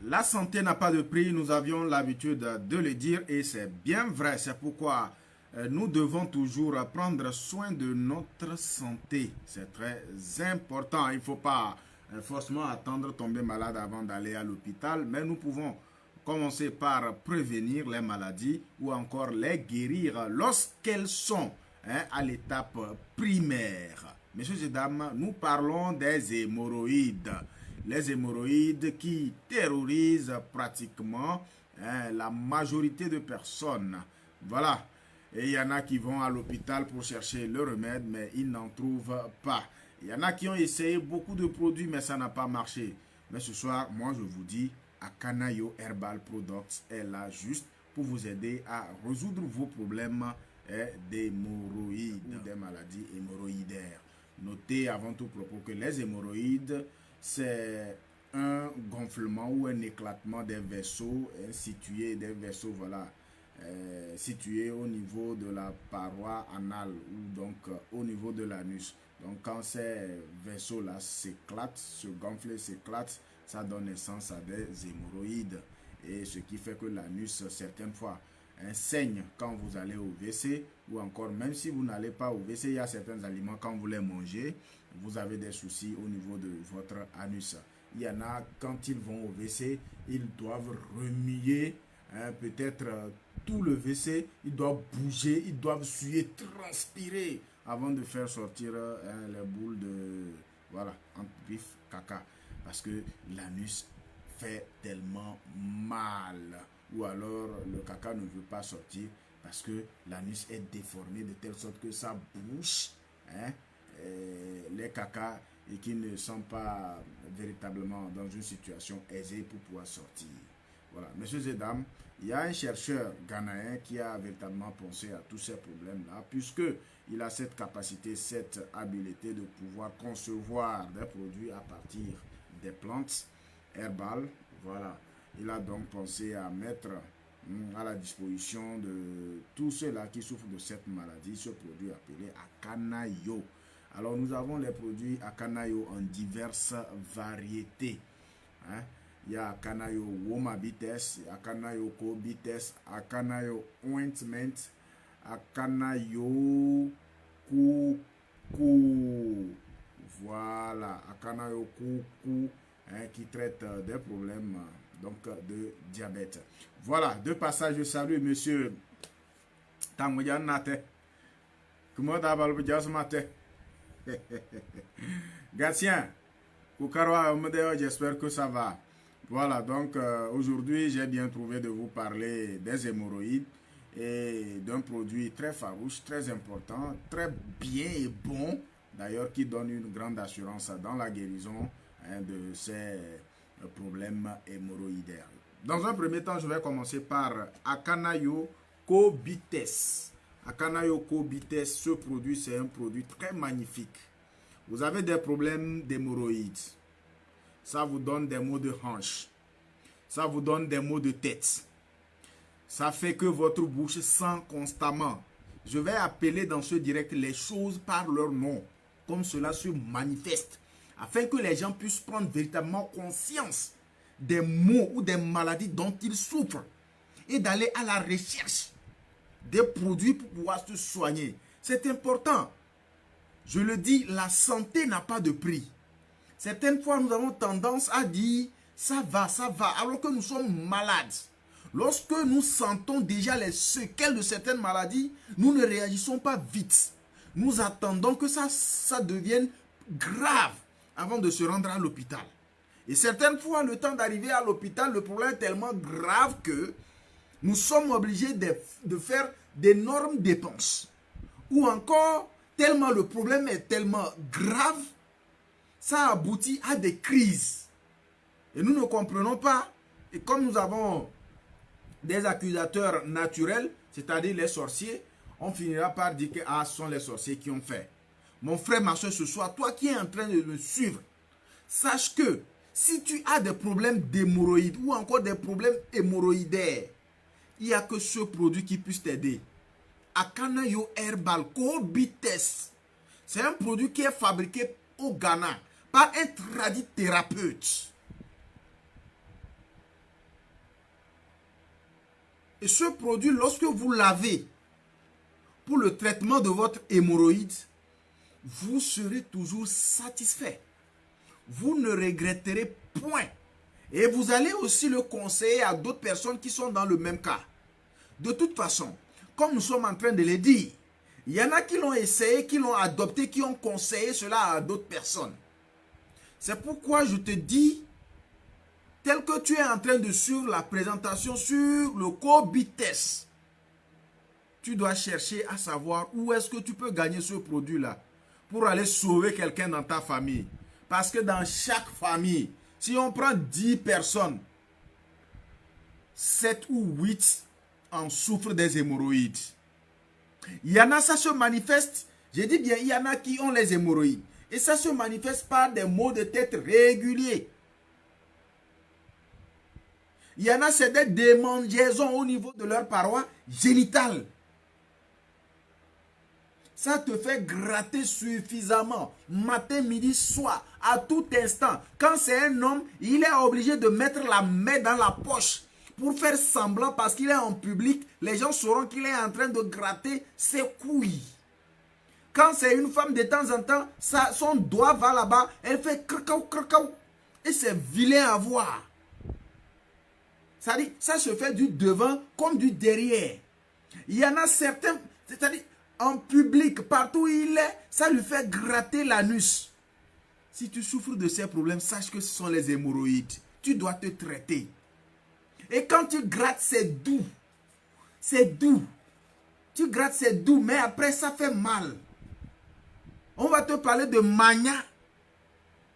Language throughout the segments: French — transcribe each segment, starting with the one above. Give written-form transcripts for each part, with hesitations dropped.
La santé n'a pas de prix, nous avions l'habitude de le dire et c'est bien vrai. C'est pourquoi nous devons toujours prendre soin de notre santé. C'est très important. Il ne faut pas forcément attendre tomber malade avant d'aller à l'hôpital, mais nous pouvons commencer par prévenir les maladies ou encore les guérir lorsqu'elles sont à l'étape primaire. Messieurs et dames, nous parlons des hémorroïdes. Les hémorroïdes qui terrorisent pratiquement la majorité de personnes. Voilà. Et il y en a qui vont à l'hôpital pour chercher le remède, mais ils n'en trouvent pas. Il y en a qui ont essayé beaucoup de produits, mais ça n'a pas marché. Mais ce soir, moi je vous dis, Akana-Yo Herbal Products est là juste pour vous aider à résoudre vos problèmes d'hémorroïdes ou des maladies hémorroïdaires. Notez avant tout propos que les hémorroïdes, c'est un gonflement ou un éclatement des vaisseaux situés au niveau de la paroi anale ou donc au niveau de l'anus. Donc quand ces vaisseaux-là s'éclatent, se gonflent, s'éclatent, ça donne naissance à des hémorroïdes. Et ce qui fait que l'anus, certaines fois, saigne quand vous allez au WC, ou encore même si vous n'allez pas au WC, il y a certains aliments quand vous les mangez, vous avez des soucis au niveau de votre anus. Il y en a quand ils vont au WC, ils doivent remuer peut-être tout le WC, ils doivent bouger, ils doivent suer, transpirer avant de faire sortir les boules de entre pif, caca, parce que l'anus fait tellement mal, ou alors le caca ne veut pas sortir parce que l'anus est déformé de telle sorte que ça bouche les cacas et qui ne sont pas véritablement dans une situation aisée pour pouvoir sortir. Voilà, messieurs et dames, il y a un chercheur ghanéen qui a véritablement pensé à tous ces problèmes-là, puisqu'il a cette capacité, cette habileté de pouvoir concevoir des produits à partir des plantes herbales. Voilà, il a donc pensé à mettre à la disposition de tous ceux-là qui souffrent de cette maladie ce produit appelé Akana-Yo. Alors nous avons les produits Akana-Yo en diverses variétés. Il y a Akana-Yo Womabites, Akana-Yo Kobites, Akana-Yo Ointment, Akana-Yo Kuku. Voilà, Akana-Yo Kuku qui traite des problèmes de diabète. Voilà, de passage, je salue monsieur Tangoyan Nate. Comment d'abord ce matin? Gatien, j'espère que ça va. Voilà, donc aujourd'hui, j'ai bien trouvé de vous parler des hémorroïdes et d'un produit très farouche, très important, très bien et bon, d'ailleurs, qui donne une grande assurance dans la guérison de ces problèmes hémorroïdaires. Dans un premier temps, je vais commencer par Akana-Yo Kobites. Akana-Yo Kobites, ce produit, c'est un produit très magnifique. Vous avez des problèmes d'hémorroïdes. Ça vous donne des maux de hanche. Ça vous donne des maux de tête. Ça fait que votre bouche sent constamment. Je vais appeler dans ce direct les choses par leur nom, comme cela se manifeste, afin que les gens puissent prendre véritablement conscience des maux ou des maladies dont ils souffrent et d'aller à la recherche des produits pour pouvoir se soigner. C'est important. Je le dis, la santé n'a pas de prix. Certaines fois, nous avons tendance à dire ça va, alors que nous sommes malades. Lorsque nous sentons déjà les séquelles de certaines maladies, nous ne réagissons pas vite. Nous attendons que ça devienne grave avant de se rendre à l'hôpital. Et certaines fois, le temps d'arriver à l'hôpital, le problème est tellement grave que nous sommes obligés de faire d'énormes dépenses. Ou encore, tellement le problème est tellement grave, ça aboutit à des crises. Et nous ne comprenons pas. Et comme nous avons des accusateurs naturels, c'est-à-dire les sorciers, on finira par dire que ce sont les sorciers qui ont fait. Mon frère, ma soeur, ce soir, toi qui es en train de me suivre, sache que si tu as des problèmes d'hémorroïdes ou encore des problèmes hémorroïdaires, il n'y a que ce produit qui puisse t'aider. Akana-Yo Herbal Kobites. C'est un produit qui est fabriqué au Ghana par un tradithérapeute. Et ce produit, lorsque vous l'avez pour le traitement de votre hémorroïde, vous serez toujours satisfait. Vous ne regretterez point. Et vous allez aussi le conseiller à d'autres personnes qui sont dans le même cas. De toute façon, comme nous sommes en train de le dire, il y en a qui l'ont essayé, qui l'ont adopté, qui ont conseillé cela à d'autres personnes. C'est pourquoi je te dis, tel que tu es en train de suivre la présentation sur le CoBiTest, tu dois chercher à savoir où est-ce que tu peux gagner ce produit-là pour aller sauver quelqu'un dans ta famille. Parce que dans chaque famille, si on prend 10 personnes, 7 ou 8 en souffrent des hémorroïdes. Il y en a, ça se manifeste, je dis bien, il y en a qui ont les hémorroïdes. Et ça se manifeste par des maux de tête réguliers. Il y en a, c'est des démangeaisons au niveau de leur paroi génitale. Ça te fait gratter suffisamment, matin, midi, soir, à tout instant. Quand c'est un homme, il est obligé de mettre la main dans la poche pour faire semblant parce qu'il est en public. Les gens sauront qu'il est en train de gratter ses couilles. Quand c'est une femme, de temps en temps, son doigt va là-bas, elle fait cracao, cracao. Et c'est vilain à voir. C'est-à-dire, ça se fait du devant comme du derrière. Il y en a certains, c'est-à-dire, en public, partout où il est, ça lui fait gratter l'anus. Si tu souffres de ces problèmes, sache que ce sont les hémorroïdes. Tu dois te traiter. Et quand tu grattes, c'est doux. C'est doux. Tu grattes, c'est doux, mais après, ça fait mal. On va te parler de mania.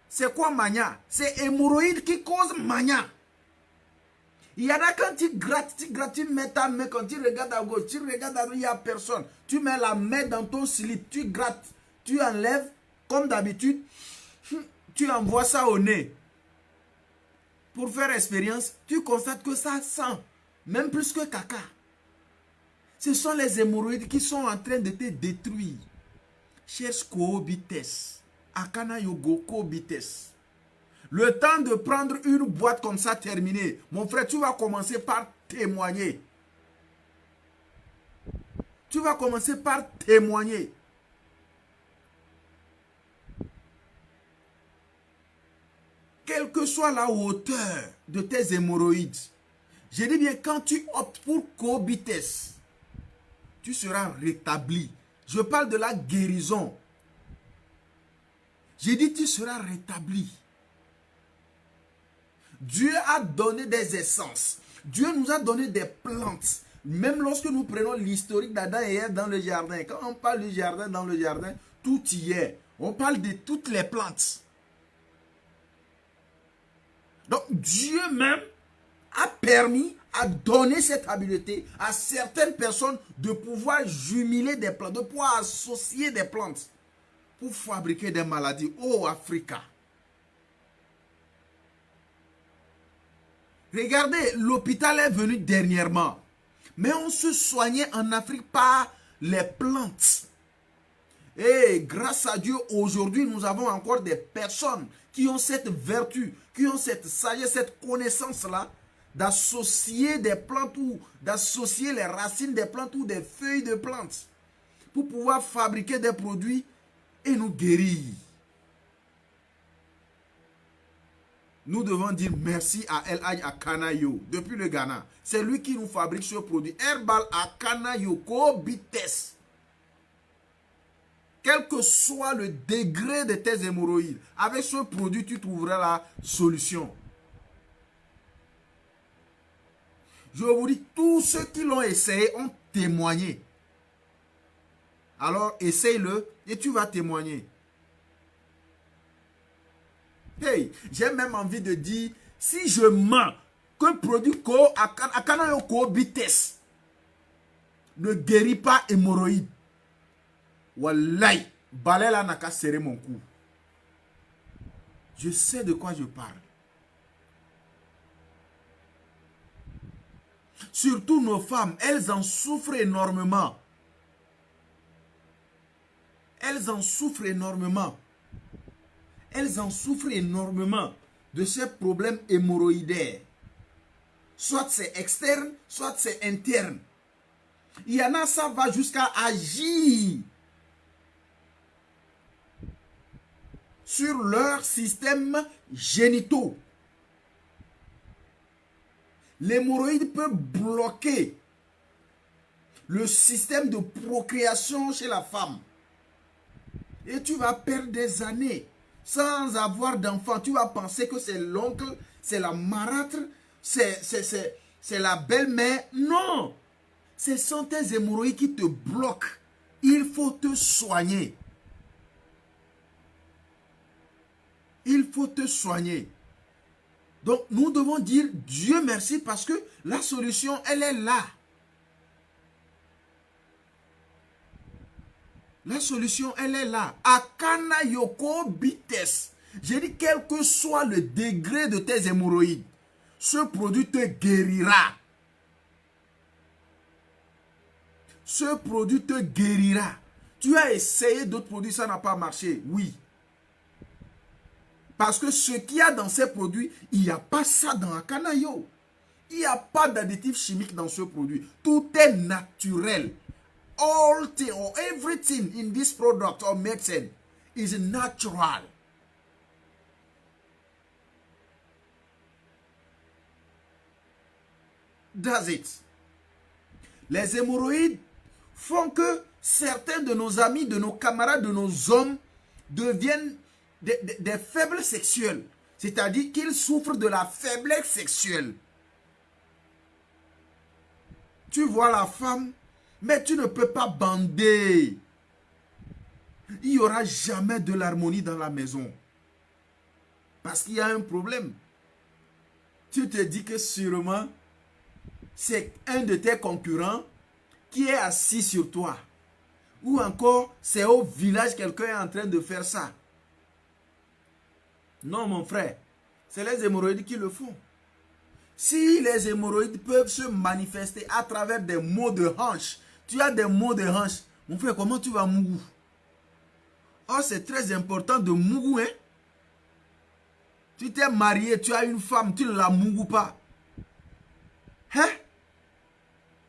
C'est quoi mania? C'est hémorroïde qui cause mania. Il y en a quand tu grattes, tu mets ta main, quand tu regardes à gauche, tu regardes à droite, il n'y a personne. Tu mets la main dans ton slip, tu grattes, tu enlèves, comme d'habitude, tu envoies ça au nez. Pour faire expérience, tu constates que ça sent, même plus que caca. Ce sont les hémorroïdes qui sont en train de te détruire. Cherche CoBiTest. Akana Yogo CoBiTest. Le temps de prendre une boîte comme ça terminée, mon frère, tu vas commencer par témoigner. Tu vas commencer par témoigner. Quelle que soit la hauteur de tes hémorroïdes, je dis bien, quand tu optes pour CoBiTest, tu seras rétabli. Je parle de la guérison. J'ai dit, tu seras rétabli. Dieu a donné des essences. Dieu nous a donné des plantes. Même lorsque nous prenons l'historique d'Adam et Ève dans le jardin. Quand on parle du jardin dans le jardin, tout y est. On parle de toutes les plantes. Donc Dieu même a permis, a donné cette habileté à certaines personnes de pouvoir jumeler des plantes, de pouvoir associer des plantes pour fabriquer des maladies. Oh, Africa! Regardez, l'hôpital est venu dernièrement. Mais on se soignait en Afrique par les plantes. Et grâce à Dieu, aujourd'hui, nous avons encore des personnes qui ont cette vertu, qui ont cette sagesse, cette connaissance-là, d'associer des plantes ou d'associer les racines des plantes ou des feuilles de plantes pour pouvoir fabriquer des produits et nous guérir. Nous devons dire merci à El Hadj Akana Yo, depuis le Ghana. C'est lui qui nous fabrique ce produit. Herbal Akana Yo CoBiTest. Quel que soit le degré de tes hémorroïdes, avec ce produit, tu trouveras la solution. Je vous dis, tous ceux qui l'ont essayé ont témoigné. Alors, essaye-le et tu vas témoigner. Hey, j'ai même envie de dire, si je mens qu'un produit Akana Yo CoBiTest ne guérit pas hémorroïde, wallahi, Balela n'a qu'à serrer mon cou. Je sais de quoi je parle. Surtout nos femmes, elles en souffrent énormément. Elles en souffrent énormément. Elles en souffrent énormément de ces problèmes hémorroïdaires. soit c'est externe, soit c'est interne. Il y en a, ça va jusqu'à agir sur leur système génitaux. L'hémorroïde peut bloquer le système de procréation chez la femme. Et tu vas perdre des années sans avoir d'enfant. Tu vas penser que c'est l'oncle, c'est la marâtre, c'est la belle-mère. Non! Ce sont tes hémorroïdes qui te bloquent. Il faut te soigner. Il faut te soigner. Donc, nous devons dire Dieu merci parce que la solution, elle est là. La solution, elle est là. Akana Yoko Bites. J'ai dit, quel que soit le degré de tes hémorroïdes, ce produit te guérira. Ce produit te guérira. Tu as essayé d'autres produits, ça n'a pas marché. Oui. Parce que ce qu'il y a dans ces produits, il n'y a pas ça dans Akana Yo. Il n'y a pas d'additif chimique dans ce produit. Tout est naturel. All thing or everything in this product or medicine is natural. That's it. Les hémorroïdes font que certains de nos amis, de nos camarades, de nos hommes deviennent des faibles sexuels. C'est-à-dire qu'ils souffrent de la faiblesse sexuelle. Tu vois la femme, mais tu ne peux pas bander. Il n'y aura jamais de l'harmonie dans la maison. Parce qu'il y a un problème. Tu te dis que sûrement, c'est un de tes concurrents qui est assis sur toi. Ou encore, c'est au village, quelqu'un est en train de faire ça. Non, mon frère. C'est les hémorroïdes qui le font. Si les hémorroïdes peuvent se manifester à travers des maux de hanche, tu as des maux de hanche, mon frère, comment tu vas mougou? Oh, c'est très important de mougou, hein? Tu t'es marié, tu as une femme, tu ne la mougou pas. Hein?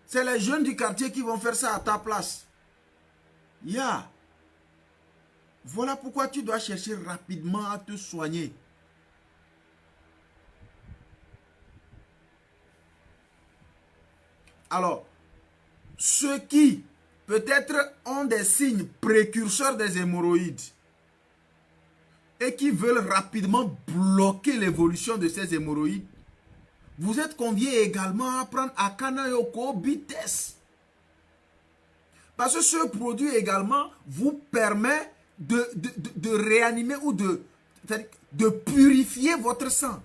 C'est les jeunes du quartier qui vont faire ça à ta place. Yeah. Voilà pourquoi tu dois chercher rapidement à te soigner. Alors, ceux qui peut-être ont des signes précurseurs des hémorroïdes et qui veulent rapidement bloquer l'évolution de ces hémorroïdes, vous êtes conviés également à prendre Akana Yoko Bites. Parce que ce produit également vous permet de réanimer ou de purifier votre sang.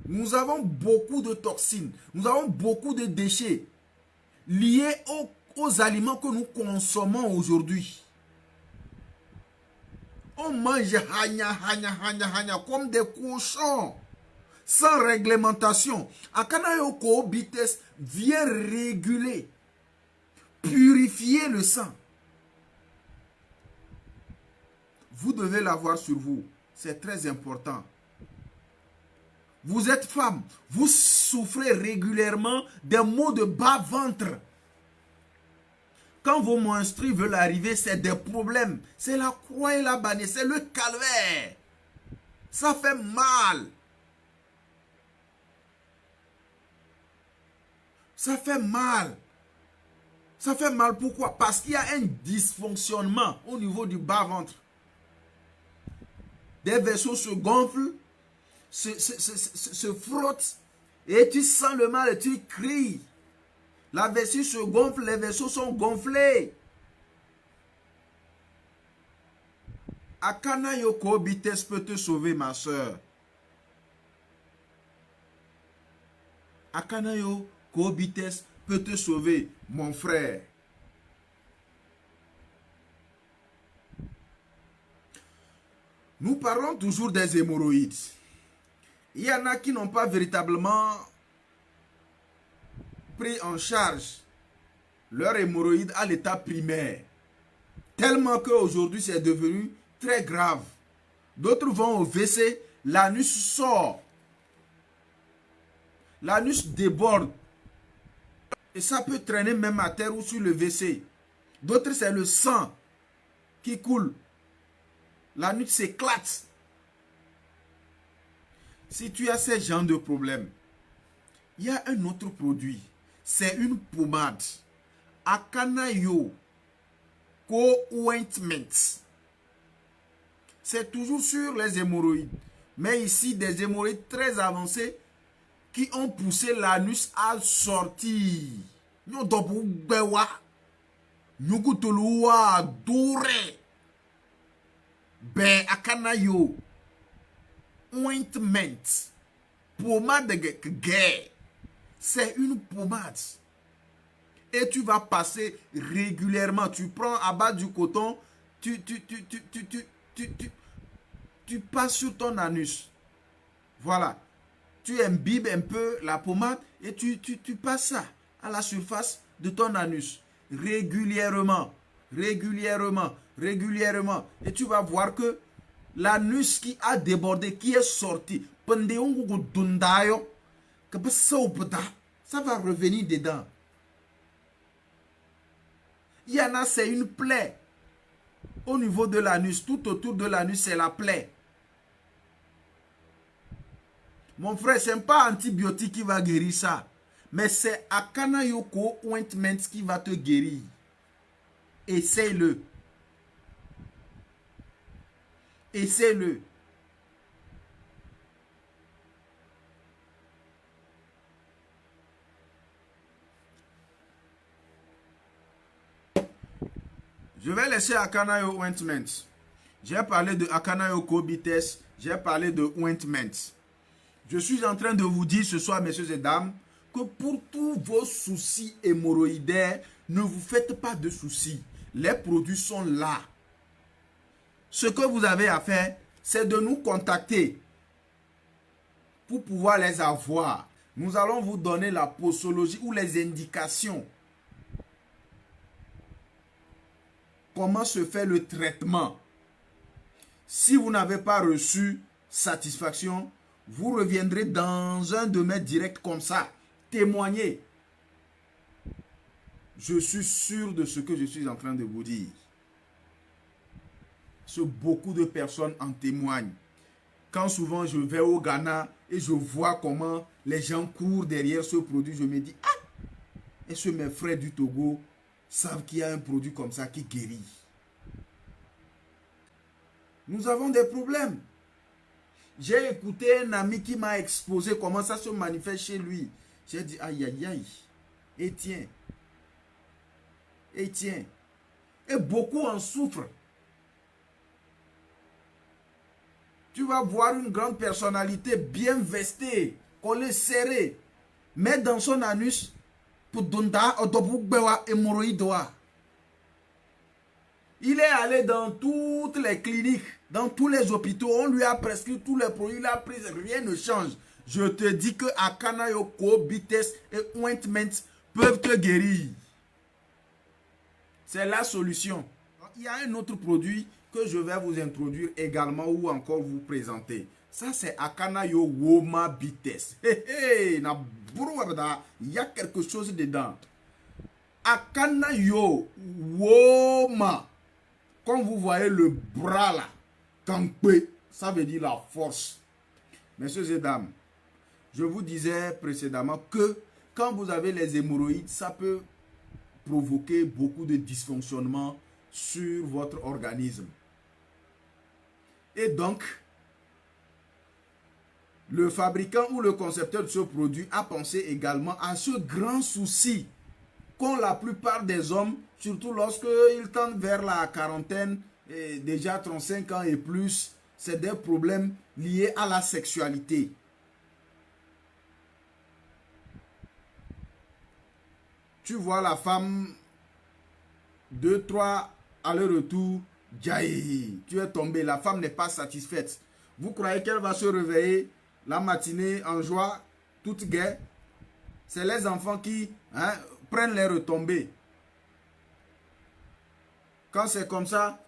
Nous avons beaucoup de toxines, nous avons beaucoup de déchets liés aux aliments que nous consommons aujourd'hui. On mange comme des cochons, sans réglementation. Akana Yoko Bites vient réguler, purifier le sang. Vous devez l'avoir sur vous, c'est très important. Vous êtes femme, vous souffrez régulièrement des maux de bas-ventre. Quand vos menstrues veulent arriver, c'est des problèmes. C'est la croix et la bannière, c'est le calvaire. Ça fait mal. Ça fait mal. Ça fait mal pourquoi? Parce qu'il y a un dysfonctionnement au niveau du bas-ventre. Des vaisseaux se gonflent, se frottent, et tu sens le mal et tu cries. La vessie se gonfle, les vaisseaux sont gonflés. Akana Yoko Bites peut te sauver, ma soeur. Akana Yoko Bites peut te sauver, mon frère. Nous parlons toujours des hémorroïdes. Il y en a qui n'ont pas véritablement pris en charge leur hémorroïde à l'état primaire. Tellement qu'aujourd'hui c'est devenu très grave. D'autres vont au WC l'anus sort. L'anus déborde. Et ça peut traîner même à terre ou sur le WC. D'autres, c'est le sang qui coule. L'anus s'éclate. Si tu as ce genre de problème, il y a un autre produit. C'est une pommade. Akana-yo Co-Ointment. C'est toujours sur les hémorroïdes. Mais ici, des hémorroïdes très avancés qui ont poussé l'anus à sortir. Nous devons bewa. Nous goutouloua doré. Ben Akana-yo Ointment. Pommade de guerre. C'est une pommade. Et tu vas passer régulièrement. Tu prends à bas du coton, tu passes sur ton anus. Voilà. Tu imbibes un peu la pommade et tu passes ça à la surface de ton anus. Régulièrement. Régulièrement. Régulièrement. Et tu vas voir que l'anus qui a débordé, qui est sorti, ça va revenir dedans. Il y en a, c'est une plaie. Au niveau de l'anus, tout autour de l'anus, c'est la plaie. Mon frère, ce n'est pas antibiotique qui va guérir ça. Mais c'est Akana-yo Co-Ointment qui va te guérir. Essaye-le. Essaye-le. Je vais laisser Akana-yo Ointment. J'ai parlé de Akana-yo Co-Bites. J'ai parlé de Ointment. Je suis en train de vous dire ce soir, messieurs et dames, que pour tous vos soucis hémorroïdaires, ne vous faites pas de soucis. Les produits sont là. Ce que vous avez à faire, c'est de nous contacter pour pouvoir les avoir. Nous allons vous donner la posologie ou les indications. Comment se fait le traitement? Si vous n'avez pas reçu satisfaction, vous reviendrez dans un de mes directs comme ça. Témoignez. Je suis sûr de ce que je suis en train de vous dire. Beaucoup de personnes en témoignent. Quand souvent je vais au Ghana et je vois comment les gens courent derrière ce produit, je me dis, ah, est-ce que mes frères du Togo savent qu'il y a un produit comme ça qui guérit? Nous avons des problèmes. J'ai écouté un ami qui m'a exposé comment ça se manifeste chez lui. J'ai dit, aïe, aïe, aïe. Et tiens. Et tiens. Et beaucoup en souffrent. Tu vas voir une grande personnalité bien vestée, collée serrée, mettre dans son anus pour donner hémorroïde. Il est allé dans toutes les cliniques, dans tous les hôpitaux, on lui a prescrit tous les produits, il a pris, rien ne change. Je te dis que Akana-yo Co-Bites et Ointment peuvent te guérir. C'est la solution. Il y a un autre produit que je vais vous introduire également ou encore vous présenter. Ça, c'est Akana-yo Woma Bites. Il y a quelque chose dedans. Akana-yo Woma. Comme vous voyez le bras là, Kankpe, ça veut dire la force. Messieurs et dames, je vous disais précédemment que quand vous avez les hémorroïdes, ça peut provoquer beaucoup de dysfonctionnements sur votre organisme. Et donc, le fabricant ou le concepteur de ce produit a pensé également à ce grand souci qu'ont la plupart des hommes, surtout lorsqu'ils tendent vers la quarantaine, et déjà 35 ans et plus, c'est des problèmes liés à la sexualité. Tu vois la femme, 2, 3 aller-retour, jaï, tu es tombé, la femme n'est pas satisfaite. Vous croyez qu'elle va se réveiller la matinée en joie, toute gaie? C'est les enfants qui prennent les retombées. Quand c'est comme ça,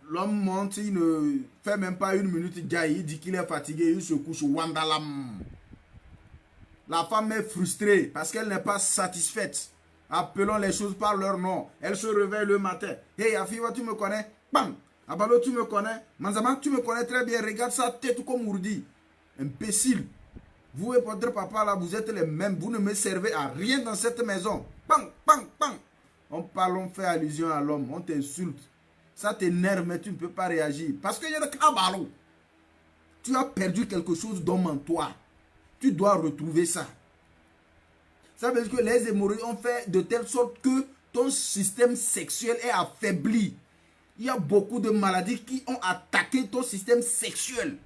L'homme monte, il ne fait même pas une minute, il dit qu'il est fatigué, il se couche, wandalam. La femme est frustrée parce qu'elle n'est pas satisfaite. Appelons les choses par leur nom. Elle se réveille le matin. Hey, Afiwa, tu me connais? Bam! Abalo, tu me connais? Manzama, tu me connais très bien. Regarde sa tête comme ourdi. Imbécile. Vous et votre papa, là, vous êtes les mêmes. Vous ne me servez à rien dans cette maison. Bang, bang, bang. On parle, on fait allusion à l'homme. On t'insulte. Ça t'énerve, mais tu ne peux pas réagir. Parce qu'il y a des cabalos. Tu as perdu quelque chose d'homme en toi. Tu dois retrouver ça. Ça veut dire que les hémorroïdes ont fait de telle sorte que ton système sexuel est affaibli. Il y a beaucoup de maladies qui ont attaqué ton système sexuel.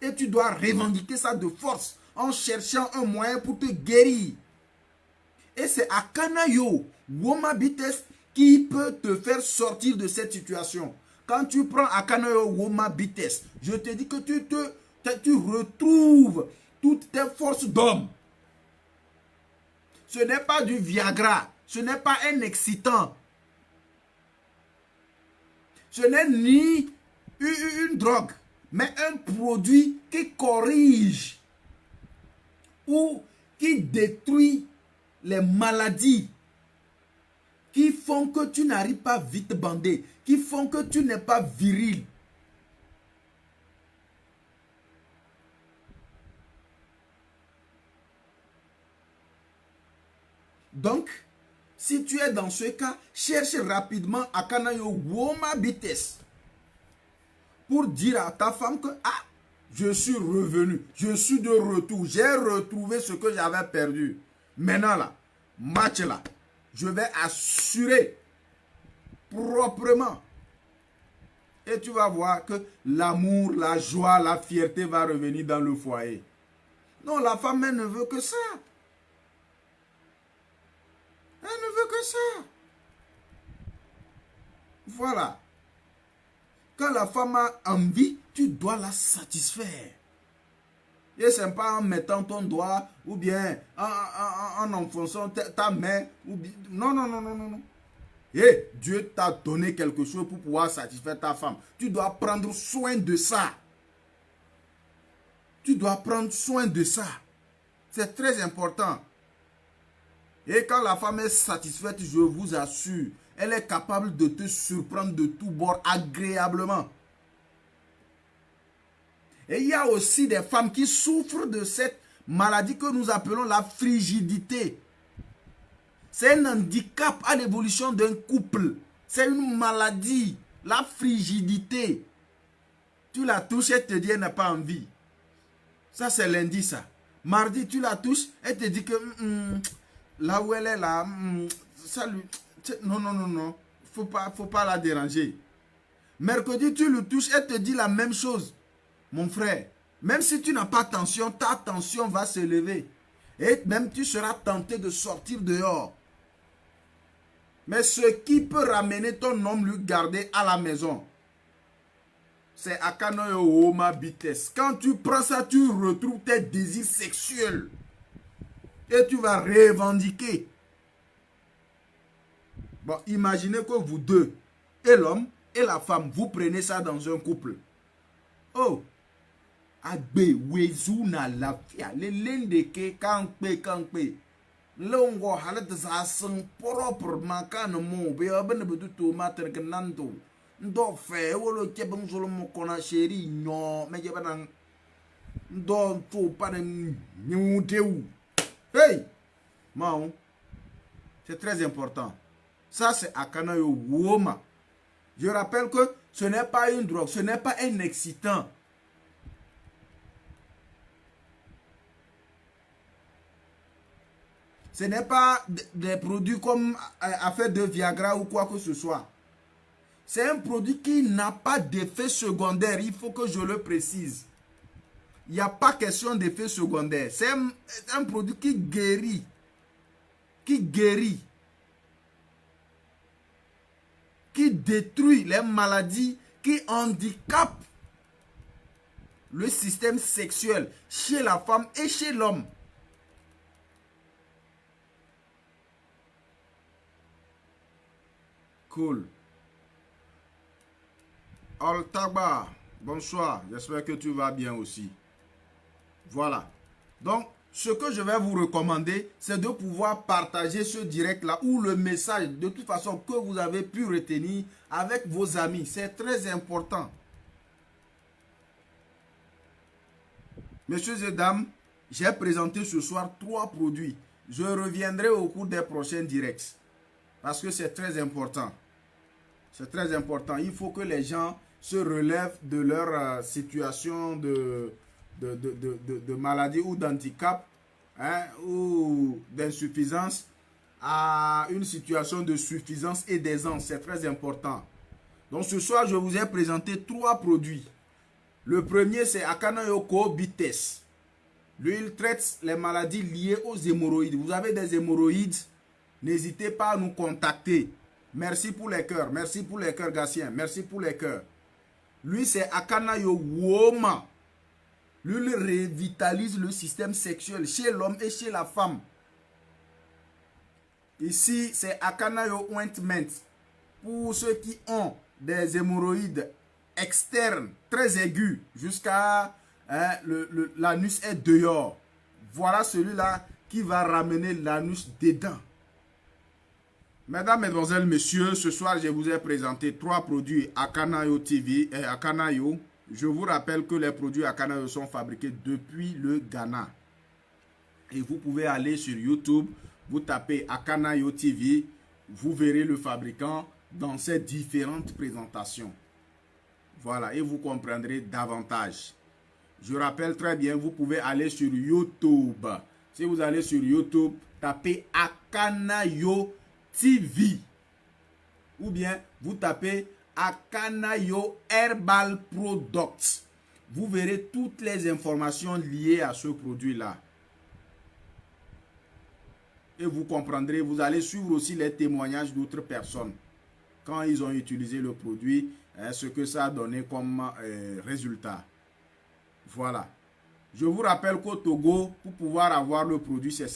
Et tu dois revendiquer ça de force en cherchant un moyen pour te guérir. Et c'est Akanayo, Womabites, qui peut te faire sortir de cette situation. Quand tu prends Akanayo Womabites, je te dis que tu retrouves toutes tes forces d'homme. Ce n'est pas du Viagra, ce n'est pas un excitant. Ce n'est ni une drogue, mais un produit qui corrige ou qui détruit les maladies qui font que tu n'arrives pas vite bandé, qui font que tu n'es pas viril. Donc, si tu es dans ce cas, cherche rapidement Akanayo Womabites pour dire à ta femme que ah, je suis revenu, je suis de retour, j'ai retrouvé ce que j'avais perdu. Maintenant là, match là, je vais assurer proprement. Et tu vas voir que l'amour, la joie, la fierté va revenir dans le foyer. Non, la femme, elle ne veut que ça. Elle ne veut que ça. Voilà. Quand la femme a envie, tu dois la satisfaire. Et ce n'est pas en mettant ton doigt ou bien en enfonçant ta main. Ou bien, non, non, non, non, non, non. Et Dieu t'a donné quelque chose pour pouvoir satisfaire ta femme. Tu dois prendre soin de ça. Tu dois prendre soin de ça. C'est très important. Et quand la femme est satisfaite, je vous assure, elle est capable de te surprendre de tous bords agréablement. Et il y a aussi des femmes qui souffrent de cette maladie que nous appelons la frigidité. C'est un handicap à l'évolution d'un couple. C'est une maladie, la frigidité. Tu la touches, elle te dit qu'elle n'a pas envie. Ça, c'est lundi, ça. Mardi, tu la touches, elle te dit que là où elle est là, ça lui... Non, non, non, non. Faut pas la déranger. Mercredi, tu le touches, elle te dit la même chose. Mon frère, même si tu n'as pas tension, ta tension va se lever. Et même tu seras tenté de sortir dehors. Mais ce qui peut ramener ton homme lui garder à la maison, c'est Akanoyo Womabites. Quand tu prends ça, tu retrouves tes désirs sexuels. Et tu vas revendiquer. Bon, imaginez que vous deux, et l'homme et la femme, vous prenez ça dans un couple. Oh, agbe wezu na lafia, le lendeke kankpe. Longo halat za sing propre makana mo be abene bedu tomate kenando. Ndo fe wolo kebeng solo mo kona chéri nyo me jebanang. Ndo to pa de nyudeu. Hey! Maon. C'est très important. Ça, c'est Akanayo Woma. Je rappelle que ce n'est pas une drogue, ce n'est pas un excitant. Ce n'est pas des produits comme affaire de Viagra ou quoi que ce soit. C'est un produit qui n'a pas d'effet secondaire. Il faut que je le précise. Il n'y a pas question d'effet secondaire. C'est un produit qui guérit. Qui guérit. Qui détruit les maladies, qui handicapent le système sexuel chez la femme et chez l'homme. Cool. Altaba, bonsoir. J'espère que tu vas bien aussi. Voilà. Donc, ce que je vais vous recommander, c'est de pouvoir partager ce direct-là ou le message, de toute façon, que vous avez pu retenir avec vos amis. C'est très important. Messieurs et dames, j'ai présenté ce soir 3 produits. Je reviendrai au cours des prochains directs. Parce que c'est très important. C'est très important. Il faut que les gens se relèvent de leur situation de maladie ou d'handicap, hein, ou d'insuffisance à une situation de suffisance et d'aisance. C'est très important. Donc ce soir, je vous ai présenté 3 produits. Le premier, c'est Akana Yoko Bites. Lui, il traite les maladies liées aux hémorroïdes. Vous avez des hémorroïdes, n'hésitez pas à nous contacter. Merci pour les cœurs. Merci pour les cœurs, Gatien. Merci pour les cœurs. Lui, c'est Akana Yowoma. Lui, il revitalise le système sexuel chez l'homme et chez la femme. Ici, c'est Akana Yo Ointment. Pour ceux qui ont des hémorroïdes externes, très aigus, jusqu'à l'anus est dehors. Voilà celui-là qui va ramener l'anus dedans. Mesdames, Mesdemoiselles, Messieurs, ce soir, je vous ai présenté 3 produits Akana-Yo TV et Akana-Yo. Je vous rappelle que les produits Akana-Yo sont fabriqués depuis le Ghana. Et vous pouvez aller sur YouTube, vous tapez Akana-Yo TV, vous verrez le fabricant dans ses différentes présentations. Voilà, et vous comprendrez davantage. Je rappelle très bien, vous pouvez aller sur YouTube. Si vous allez sur YouTube, tapez Akana-Yo TV. Ou bien, vous tapez Akana-Yo Herbal Products. Vous verrez toutes les informations liées à ce produit-là. Et vous comprendrez, vous allez suivre aussi les témoignages d'autres personnes. Quand ils ont utilisé le produit, ce que ça a donné comme résultat. Voilà. Je vous rappelle qu'au Togo, pour pouvoir avoir le produit, c'est